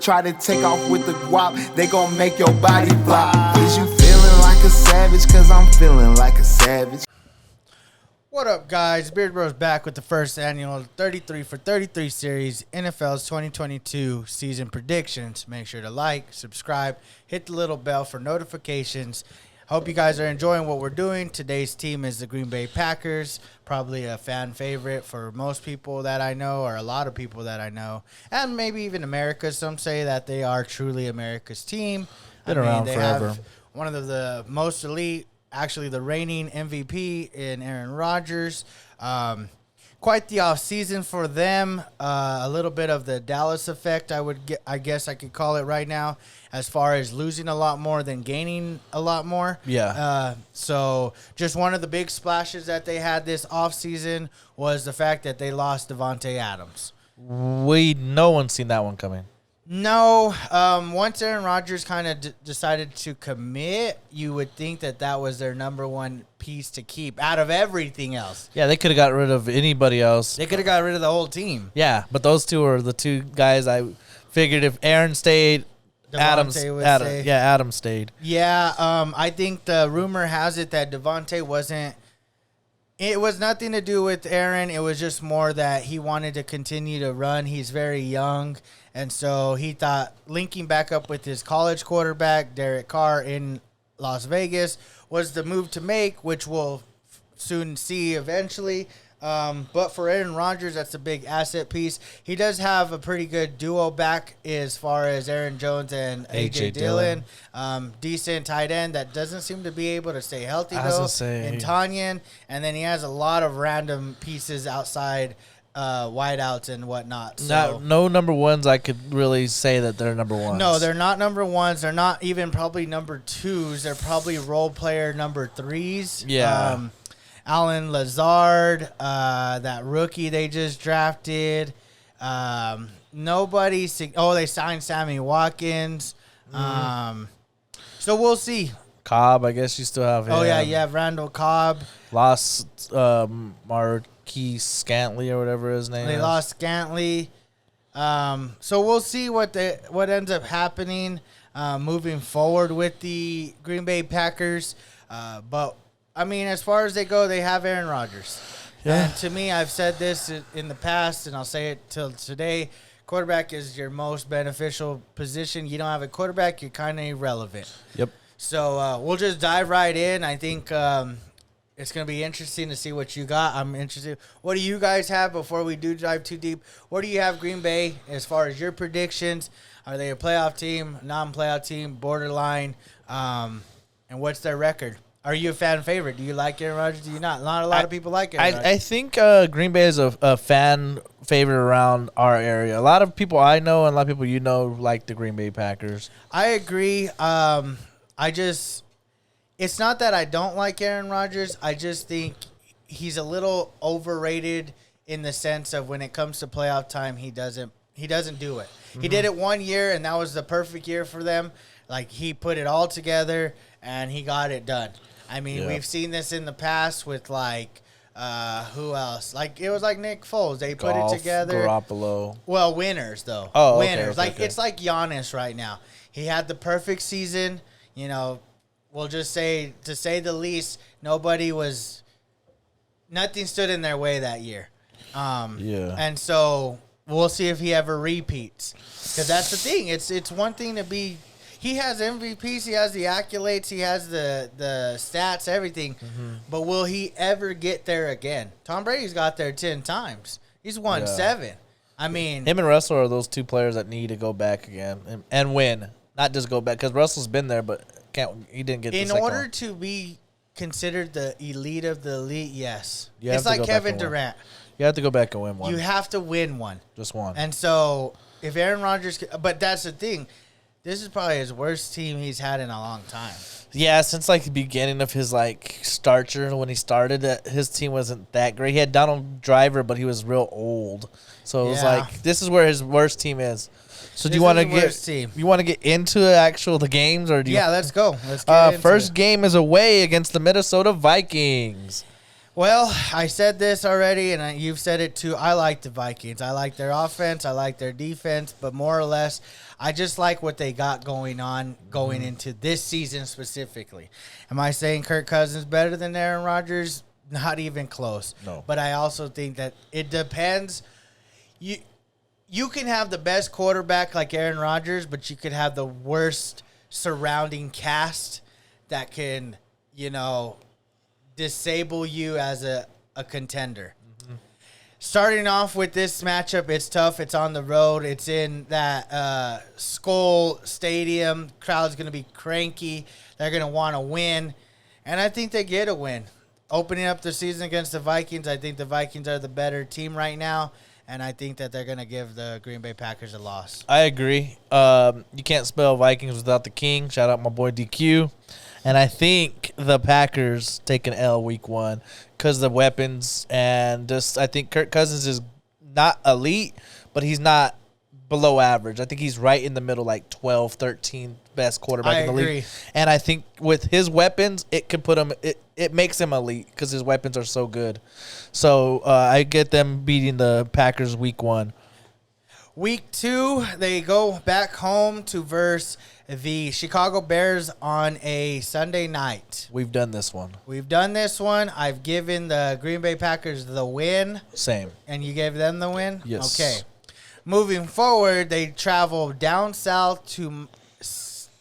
try to take off with the guap, they gon' make your body flop. Is you feeling like a savage? Cause I'm feeling like a savage. What up, guys? Beard Bros back with the first annual 33 for 33 series, NFL's 2022 season predictions. Make sure to like, subscribe, hit the little bell for notifications. Hope you guys are enjoying what we're doing. Today's team is the Green Bay Packers, probably a fan favorite for most people that I know, or a lot of people that I know, and maybe even America. Some say that they are truly America's team. Been around they forever. have one of the most elite, actually the reigning MVP in Aaron Rodgers. Quite the off season for them. A little bit of the Dallas effect, I guess I could call it right now, as far as losing a lot more than gaining a lot more. Yeah. So just one of the big splashes that they had this off season was the fact that they lost Devontae Adams. No one's seen that one coming. No, once Aaron Rodgers kind of decided to commit, you would think that that was their number one piece to keep out of everything else. Yeah, they could have got rid of anybody else. They could have got rid of the whole team. Yeah, but those two are the two guys I figured if Aaron stayed, Adams stayed. Yeah, I think the rumor has it that Devontae wasn't. It was nothing to do with Aaron. It was just more that he wanted to continue to run. He's very young. And so he thought linking back up with his college quarterback, Derek Carr, in Las Vegas was the move to make, which we'll soon see eventually. But for Aaron Rodgers, that's a big asset piece. He does have a pretty good duo back as far as Aaron Jones and A.J. Dillon. Decent tight end that doesn't seem to be able to stay healthy, though, in Tanyan. And then he has a lot of random pieces outside wideouts and whatnot. So No number ones I could really say that they're number ones. No, they're not number ones. They're not even probably number twos. They're probably role player number threes. Yeah. Alan Lazard, that rookie they just drafted. They signed Sammy Watkins. So we'll see. Cobb, I guess you still have him. Oh, yeah, you have Randall Cobb. Lost Marquise Scantley or whatever his name is. They lost Scantley. So we'll see what ends up happening moving forward with the Green Bay Packers. But, I mean, as far as they go, they have Aaron Rodgers. Yeah. And to me, I've said this in the past, and I'll say it till today, quarterback is your most beneficial position. You don't have a quarterback, you're kind of irrelevant. Yep. So we'll just dive right in. I think it's going to be interesting to see what you got. I'm interested. What do you guys have before we do dive too deep? What do you have Green Bay as far as your predictions? Are they a playoff team, non-playoff team, borderline? And what's their record? Are you a fan favorite? Do you like Aaron Rodgers? Do you not? Not a lot of people like Aaron Rodgers. I think Green Bay is a fan favorite around our area. A lot of people I know and a lot of people you know like the Green Bay Packers. I agree. It's not that I don't like Aaron Rodgers. I just think he's a little overrated in the sense of when it comes to playoff time, he doesn't do it. Mm-hmm. He did it 1 year, and that was the perfect year for them. Like, he put it all together, and he got it done. I mean, we've seen this in the past with, like, who else? Like, it was like Nick Foles. They put it together. Garoppolo. Well, winners, though. Oh, winners. Okay. It's like Giannis right now. He had the perfect season. You know, we'll just say, to say the least, nothing stood in their way that year. And so we'll see if he ever repeats. Because that's the thing. It's one thing to be. He has MVPs, he has the accolades, he has the stats, everything. Mm-hmm. But will he ever get there again? Tom Brady's got there 10 times. He's won 7. I mean, him and Russell are those two players that need to go back again and win, not just go back. Because Russell's been there, but he didn't get. In order to be considered the elite of the elite, yes, it's like Kevin Durant. You have to go back and win one. You have to win one, just one. And so if Aaron Rodgers, but that's the thing. This is probably his worst team he's had in a long time. Yeah, since like the beginning of his starter when he started, his team wasn't that great. He had Donald Driver, but he was real old. So it was like this is where his worst team is. So do you want to get into the games or do you? Yeah, let's go. Let's get into first game is away against the Minnesota Vikings. Well, I said this already, and you've said it too. I like the Vikings. I like their offense. I like their defense. But more or less, I just like what they got going on going into this season specifically. Am I saying Kirk Cousins better than Aaron Rodgers? Not even close. No. But I also think that it depends. You can have the best quarterback like Aaron Rodgers, but you could have the worst surrounding cast that can, disable you as a contender. Mm-hmm. Starting off with this matchup, it's tough. It's on the road. It's in that Skull Stadium. Crowd's going to be cranky. They're going to want to win. And I think they get a win. Opening up the season against the Vikings, I think the Vikings are the better team right now. And I think that they're going to give the Green Bay Packers a loss. I agree. You can't spell Vikings without the king. Shout out my boy DQ. And I think the Packers take an L week 1 because the weapons and just I think Kirk Cousins is not elite, but he's not below average. I think he's right in the middle, like 12, 13 best quarterback in the league. And I think with his weapons, it could put him. It makes him elite because his weapons are so good. So I get them beating the Packers week 1. Week 2, they go back home to verse the Chicago Bears on a Sunday night. We've done this one. I've given the Green Bay Packers the win. Same. And you gave them the win? Yes. Okay. Moving forward, they travel down south to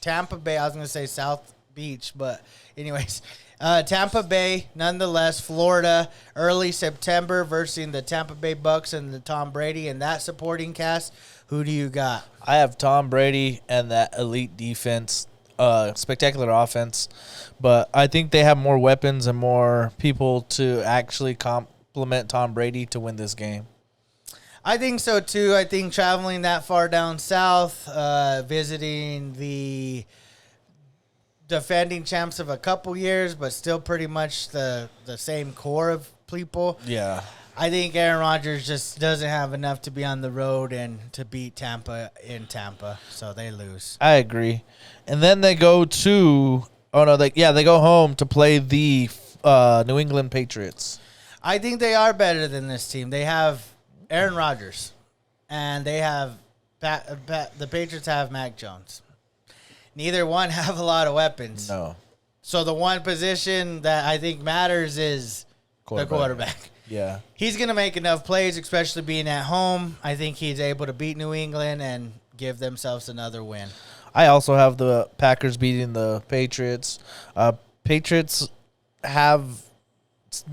Tampa Bay. I was going to say South Beach, but anyways, Tampa Bay, nonetheless, Florida, early September versus the Tampa Bay Bucks and the Tom Brady and that supporting cast. Who do you got? I have Tom Brady and that elite defense, spectacular offense, but I think they have more weapons and more people to actually complement Tom Brady to win this game. I think so, too. I think traveling that far down south, visiting the defending champs of a couple years, but still pretty much the same core of people. Yeah. I think Aaron Rodgers just doesn't have enough to be on the road and to beat Tampa in Tampa, so they lose. I agree. And then they go to they go home to play the New England Patriots. I think they are better than this team. They have Aaron Rodgers, and they have the Patriots have Mac Jones. Neither one have a lot of weapons. No. So the one position that I think matters is the quarterback. Yeah. He's going to make enough plays, especially being at home. I think he's able to beat New England and give themselves another win. I also have the Packers beating the Patriots. Patriots have,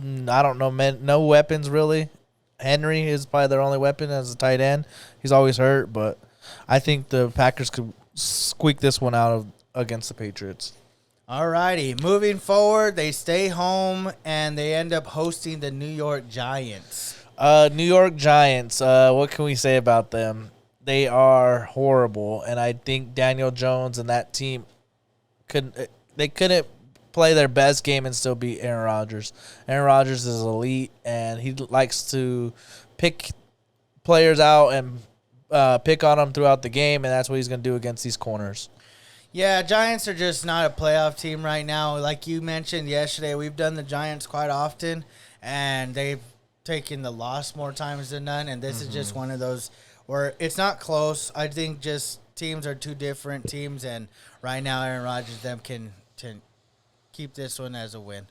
no weapons really. Henry is probably their only weapon as a tight end. He's always hurt, but I think the Packers could squeak this one out against the Patriots. All righty. Moving forward, they stay home, and they end up hosting the New York Giants. New York Giants, what can we say about them? They are horrible, and I think Daniel Jones and that team couldn't play their best game and still beat Aaron Rodgers. Aaron Rodgers is elite, and he likes to pick players out and pick on them throughout the game, and that's what he's going to do against these corners. Yeah, Giants are just not a playoff team right now. Like you mentioned yesterday, we've done the Giants quite often, and they've taken the loss more times than none, and this is just one of those where it's not close. I think just teams are two different teams, and right now Aaron Rodgers can keep this one as a win.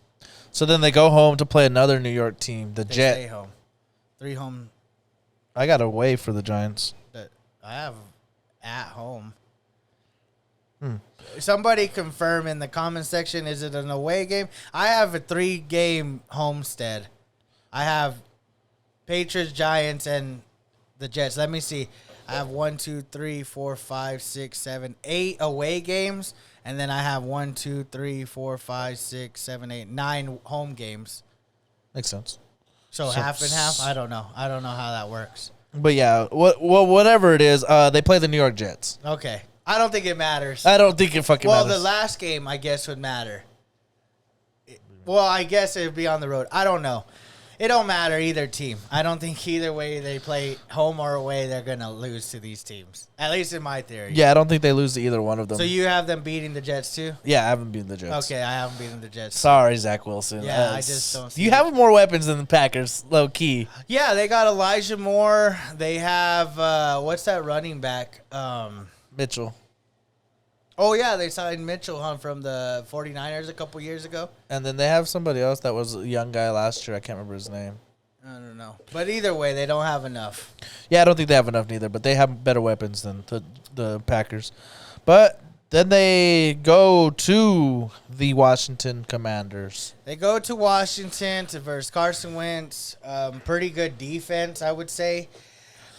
So then they go home to play another New York team, the Jets. Stay home. 3 home. I got away for the Giants. I have at home. Somebody confirm in the comment section, is it an away game? I have a 3-game homestead. I have Patriots, Giants, and the Jets. Let me see. I have 1, 2, 3, 4, 5, 6, 7, 8 away games. And then I have 1, 2, 3, 4, 5, 6, 7, 8, 9 home games. Makes sense. So half and half? I don't know. I don't know how that works. But yeah, whatever it is, they play the New York Jets. Okay. I don't think it matters. I don't think it fucking matters. Well, the last game, I guess, would matter. Well, I guess it would be on the road. I don't know. it don't matter either team. I don't think either way they play home or away, they're gonna lose to these teams. At least in my theory. Yeah, I don't think they lose to either one of them. So you have them beating the Jets too? Yeah, I haven't beaten the Jets. Okay, I haven't beaten the Jets. Sorry, Zach Wilson. Yeah, I just don't see You it. have more weapons than the Packers, low key. Yeah, they got Elijah Moore. They have what's that running back? Mitchell. Oh yeah, they signed Mitchell from the 49ers a couple years ago. And then they have somebody else that was a young guy last year. I can't remember his name. I don't know. But either way, they don't have enough. Yeah, I don't think they have enough neither, but they have better weapons than the Packers. But then they go to the Washington Commanders. They go to Washington to versus Carson Wentz. Pretty good defense, I would say.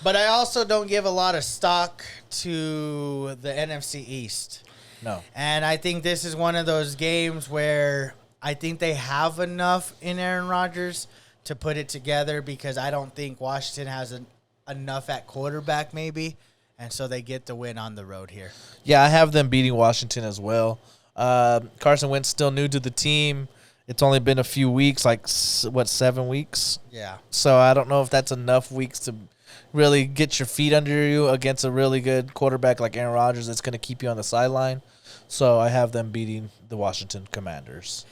But I also don't give a lot of stock to the NFC East. No. And I think this is one of those games where I think they have enough in Aaron Rodgers to put it together because I don't think Washington has enough at quarterback maybe. And so they get the win on the road here. Yeah, I have them beating Washington as well. Carson Wentz still new to the team. It's only been a few weeks, 7 weeks? Yeah. So I don't know if that's enough weeks to really get your feet under you against a really good quarterback like Aaron Rodgers that's going to keep you on the sideline. So I have them beating the Washington Commanders.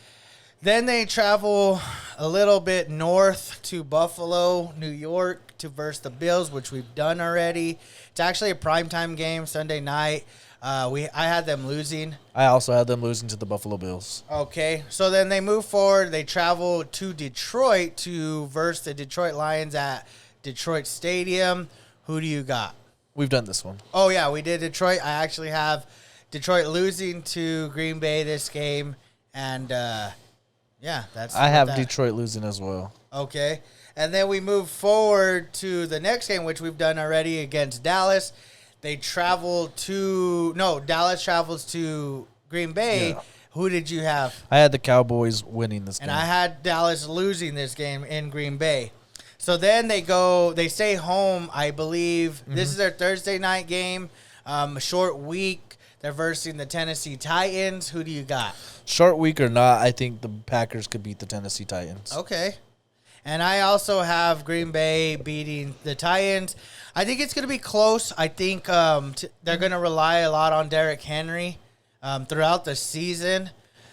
Then they travel a little bit north to Buffalo, New York, to versus the Bills, which we've done already. It's actually a primetime game, Sunday night. I had them losing. I also had them losing to the Buffalo Bills. Okay, so then they move forward. They travel to Detroit to verse the Detroit Lions at Detroit Stadium. Who do you got? We've done this one. Oh, yeah, we did Detroit. I actually have Detroit losing to Green Bay this game. And, yeah, that's I have that. Detroit losing as well. Okay. And then we move forward to the next game, which we've done already against Dallas. Dallas travels to Green Bay. Yeah. Who did you have? I had the Cowboys winning this game. And I had Dallas losing this game in Green Bay. So then they stay home, I believe. Mm-hmm. This is their Thursday night game. A short week. They're versing the Tennessee Titans. Who do you got? Short week or not, I think the Packers could beat the Tennessee Titans. Okay. And I also have Green Bay beating the Titans. I think it's going to be close. I think they're going to rely a lot on Derrick Henry throughout the season.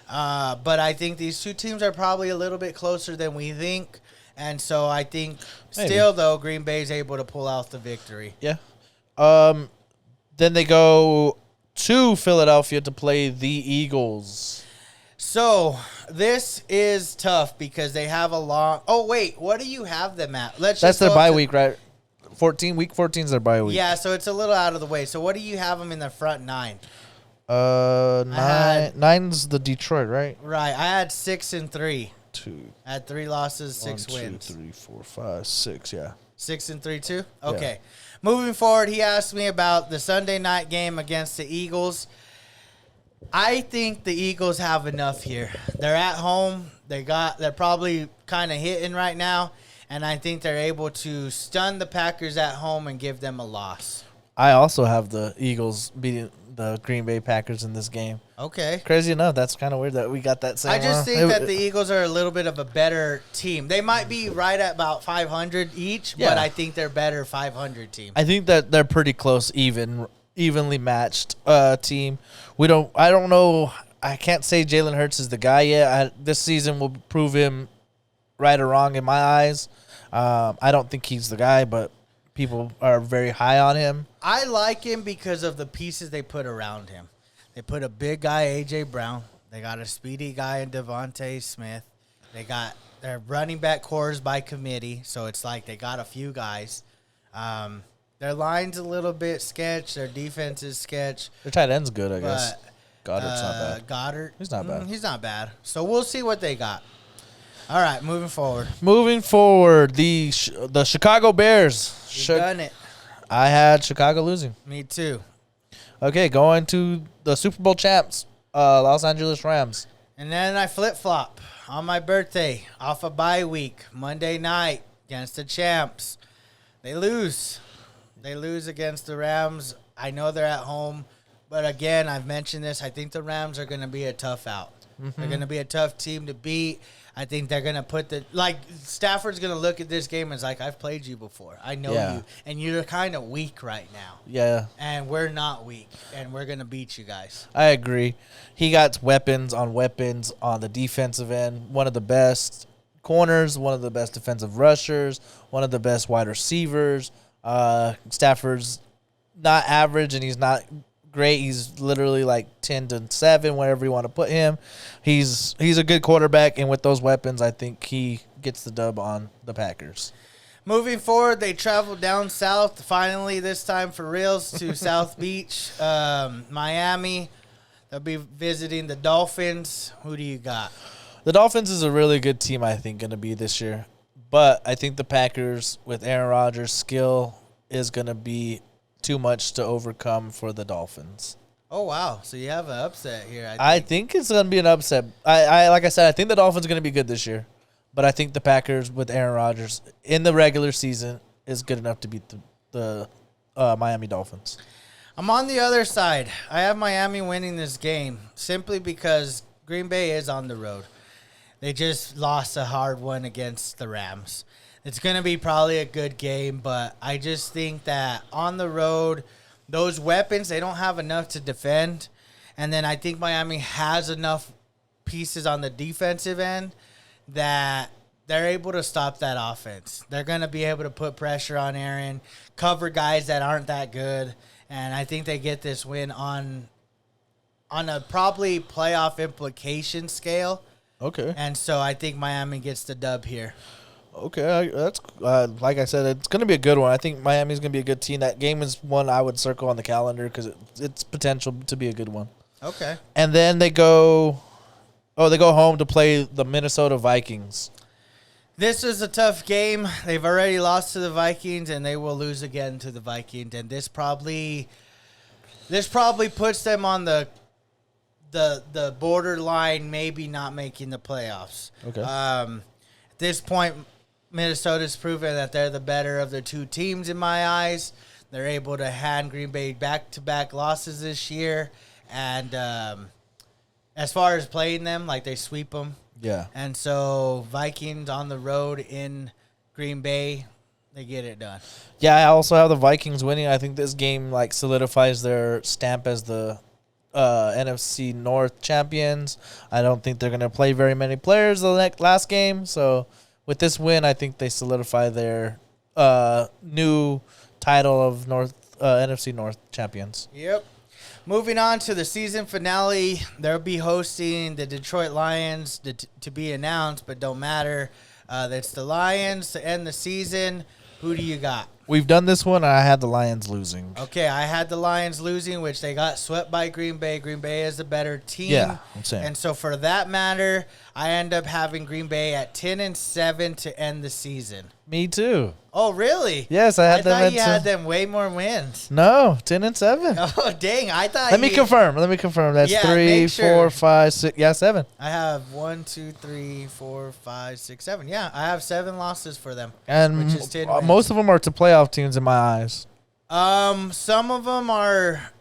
But I think these two teams are probably a little bit closer than we think. And so I think still, though, Green Bay is able to pull out the victory. Yeah. Then they go to Philadelphia to play the Eagles. So this is tough because they have a long. Oh wait, what do you have them at? That's their bye week, right? Week 14 is their bye week. Yeah, so it's a little out of the way. So what do you have them in the front nine? Nine's the Detroit, right? Right, I had 6-3. 2. I had 3 losses, 6 1, wins. 2, 3, 4, 5, 6. Yeah. 6-3 too. Okay. Moving forward, he asked me about the Sunday night game against the Eagles. I think the Eagles have enough here. They're at home. They're probably kind of hitting right now, and I think they're able to stun the Packers at home and give them a loss. I also have the Eagles beating the Green Bay Packers in this game. Okay. Crazy enough, that's kind of weird that we got that same. I just think that the Eagles are a little bit of a better team. They might be right at about 500 each, but I think they're better 500 team. I think that they're pretty close, evenly matched team. I don't know. I can't say Jalen Hurts is the guy yet. This season will prove him right or wrong in my eyes. I don't think he's the guy, but people are very high on him. I like him because of the pieces they put around him. They put a big guy, A.J. Brown. They got a speedy guy in Devontae Smith. They got their running back cores by committee, so it's like they got a few guys. Their line's a little bit sketch. Their defense is sketch. Their tight end's good, I guess. But, Goddard's not bad. Goddard. He's not bad. He's not bad. So we'll see what they got. All right, moving forward. The Chicago Bears. You've done it. I had Chicago losing. Me too. Okay, going to the Super Bowl champs, Los Angeles Rams. And then I flip-flop on my birthday off a bye week, Monday night against the champs. They lose. They lose against the Rams. I know they're at home, but again, I've mentioned this. I think the Rams are going to be a tough out. They're going to be a tough team to beat. I think they're going to put Stafford's going to look at this game and is like, I've played you before. I know you. And you're kind of weak right now. Yeah. And we're not weak. And we're going to beat you guys. I agree. He got weapons on the defensive end. One of the best corners, one of the best defensive rushers, one of the best wide receivers. Stafford's not average and he's not great. He's literally like 10-7, wherever you want to put him. He's a good quarterback, and with those weapons, I think he gets the dub on the Packers. Moving forward, they traveled down south, finally this time for reals, to South Beach, Miami. They'll be visiting the Dolphins. Who do you got? The Dolphins is a really good team, I think, going to be this year. But I think the Packers, with Aaron Rodgers' skill, is going to be too much to overcome for the Dolphins. Oh, wow. So you have an upset here. I think it's going to be an upset. I like I said, I think the Dolphins are going to be good this year. But I think the Packers with Aaron Rodgers in the regular season is good enough to beat the Miami Dolphins. I'm on the other side. I have Miami winning this game simply because Green Bay is on the road. They just lost a hard one against the Rams. It's going to be probably a good game, but I just think that on the road, those weapons, they don't have enough to defend. And then I think Miami has enough pieces on the defensive end that they're able to stop that offense. They're going to be able to put pressure on Aaron, cover guys that aren't that good, and I think they get this win on a probably playoff implication scale. Okay. And so I think Miami gets the dub here. Okay, that's like I said, it's going to be a good one. I think Miami's going to be a good team. That game is one I would circle on the calendar because it's potential to be a good one. Okay. And then they go home to play the Minnesota Vikings. This is a tough game. They've already lost to the Vikings, and they will lose again to the Vikings. And this probably puts them on the borderline, maybe not making the playoffs. Okay. At this point, Minnesota's proven that they're the better of the two teams in my eyes. They're able to hand Green Bay back-to-back losses this year. And as far as playing them, like they sweep them. Yeah. And so Vikings on the road in Green Bay, they get it done. Yeah, I also have the Vikings winning. I think this game like solidifies their stamp as the NFC North champions. I don't think they're going to play very many players the last game. So with this win, I think they solidify their new title of NFC North champions. Yep. Moving on to the season finale, they'll be hosting the Detroit Lions to be announced, but don't matter. That's the Lions to end the season. Who do you got? We've done this one, and I had the Lions losing. Okay, I had the Lions losing, which they got swept by Green Bay. Green Bay is the better team. Yeah, I'm saying. And so for that matter, I end up having Green Bay at 10-7 to end the season. Me too. Oh, really? Yes, I had them. I thought you had them way more wins. No, 10-7. Oh, dang! I thought. Let me confirm. That's Yeah, 3, make sure. 4, 5, 6. Yeah, 7. I have 1, 2, 3, 4, 5, 6, 7. Yeah, I have 7 losses for them. And which is 10 wins. most of them are to playoff teams in my eyes. Some of them are.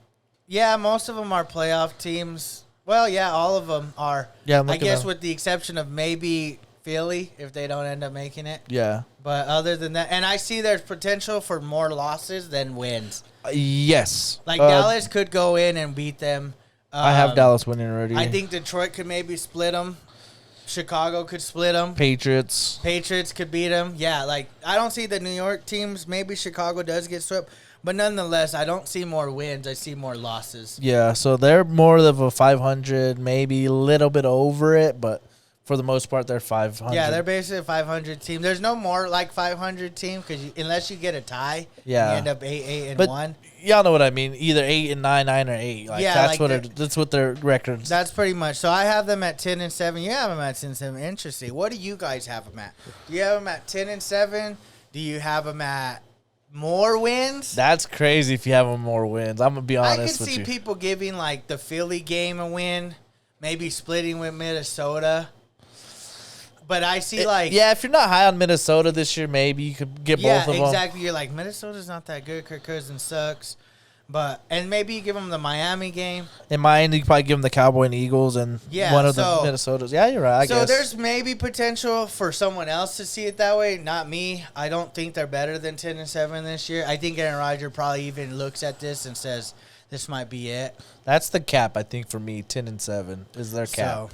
Yeah, most of them are playoff teams. Well, yeah, all of them are. Yeah, I guess with the exception of maybe Philly if they don't end up making it. Yeah. But other than that, and I see there's potential for more losses than wins. Yes. Like Dallas could go in and beat them. I have Dallas winning already. I think Detroit could maybe split them. Chicago could split them. Patriots could beat them. Yeah, like I don't see the New York teams. Maybe Chicago does get swept. But nonetheless, I don't see more wins. I see more losses. Yeah, so they're more of a 500, maybe a little bit over it, but for the most part, they're 500. Yeah, they're basically a 500 team. There's no more like 500 team because you, unless you get a tie, Yeah. you end up 8-1. But y'all know what I mean. Either 8-9, 9-8. Like, Yeah, that's like that's what their records. That's pretty much. So I have them at 10-7. You have them at 10-7. Interesting. What do you guys have them at? Do you have them at 10-7? Do you have them at more wins? That's crazy if you have more wins. I'm gonna be I honest could with see you. people giving like the Philly game a win, maybe splitting with Minnesota. But I see Yeah, if you're not high on Minnesota this year, maybe you could get both of them. Yeah, exactly. You're like, Minnesota's not that good. Kirk Cousins sucks. And maybe you give him the Miami game. In mine, you probably give them the Cowboy and Eagles and one of the Minnesotas. Yeah, you're right. I guess. So there's maybe potential for someone else to see it that way, not me. I don't think they're better than 10-7 this year. I think Aaron Rodgers probably even looks at this and says, this might be it. That's the cap, I think, for me. 10-7 is their cap. So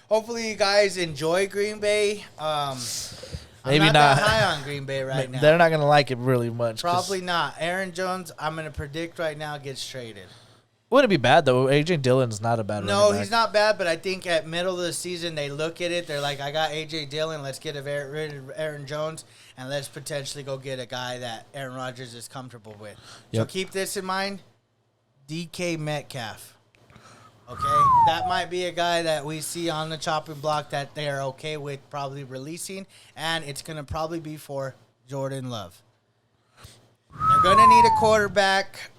hopefully you guys enjoy Green Bay. Maybe I'm not not that high on Green Bay right now. They're not going to like it really much. Probably not. Aaron Jones, I'm going to predict right now, gets traded. Wouldn't be bad, though. A.J. Dillon's not a bad No, running back. he's not bad, but I think at middle of the season, they look at it. They're like, I got A.J. Dillon. Let's get rid of Aaron Jones, and let's potentially go get a guy that Aaron Rodgers is comfortable with. So keep this in mind. DK Metcalf. Okay, that might be a guy that we see on the chopping block that they are okay with probably releasing, and it's going to probably be for Jordan Love. They're going to need a quarterback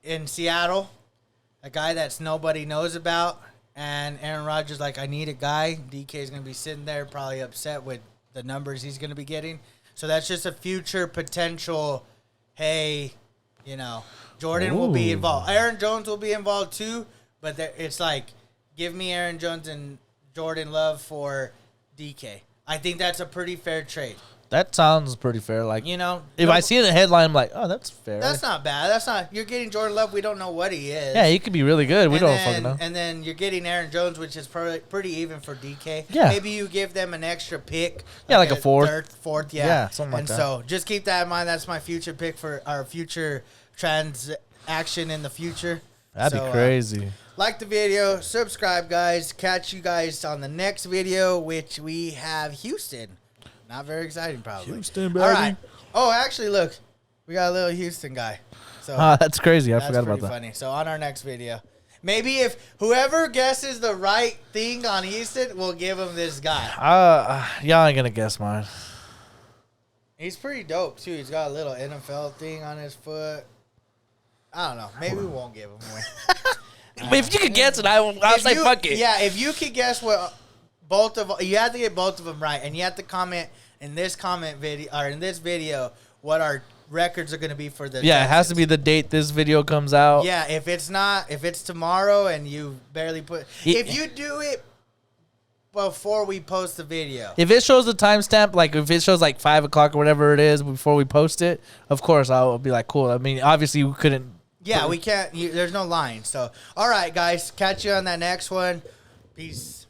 in Seattle, a guy that's nobody knows about, and Aaron Rodgers like, I need a guy. DK is going to be sitting there probably upset with the numbers he's going to be getting. So that's just a future potential, hey, Jordan will be involved. Aaron Jones will be involved too, but it's like, give me Aaron Jones and Jordan Love for DK. I think that's a pretty fair trade. That sounds pretty fair. Like, if I see it in the headline, I'm like, oh, that's fair. That's not bad. You're getting Jordan Love. We don't know what he is. Yeah, he could be really good. We don't fucking know. And then you're getting Aaron Jones, which is pretty even for DK. Yeah. Maybe you give them an extra pick. Yeah, like a fourth. Fourth, Yeah, something like that. And so just keep that in mind. That's my future pick for our future transaction in the future. That'd be crazy. Like the video, subscribe, guys. Catch you guys on the next video, which we have Houston. Not very exciting, probably. Houston, baby. All right. Oh, actually, look, we got a little Houston guy. So that's crazy. I forgot about that. Funny. So on our next video, maybe if whoever guesses the right thing on Houston, we'll give him this guy. Y'all ain't gonna guess mine. He's pretty dope too. He's got a little NFL thing on his foot. I don't know. Maybe we won't give him away. If you could guess it, I'll say fuck it. Yeah, if you could guess what you have to get both of them right, and you have to comment in this video or in this video what our records are going to be for the. Yeah, it has to be the date this video comes out. Yeah, if it's tomorrow and you barely put, if you do it before we post the video. If it shows the timestamp, like if it shows like 5 o'clock or whatever it is before we post it, of course I'll be like, cool. I mean, obviously we couldn't. Yeah, we can't. There's no line. So, all right, guys, catch you on that next one. Peace.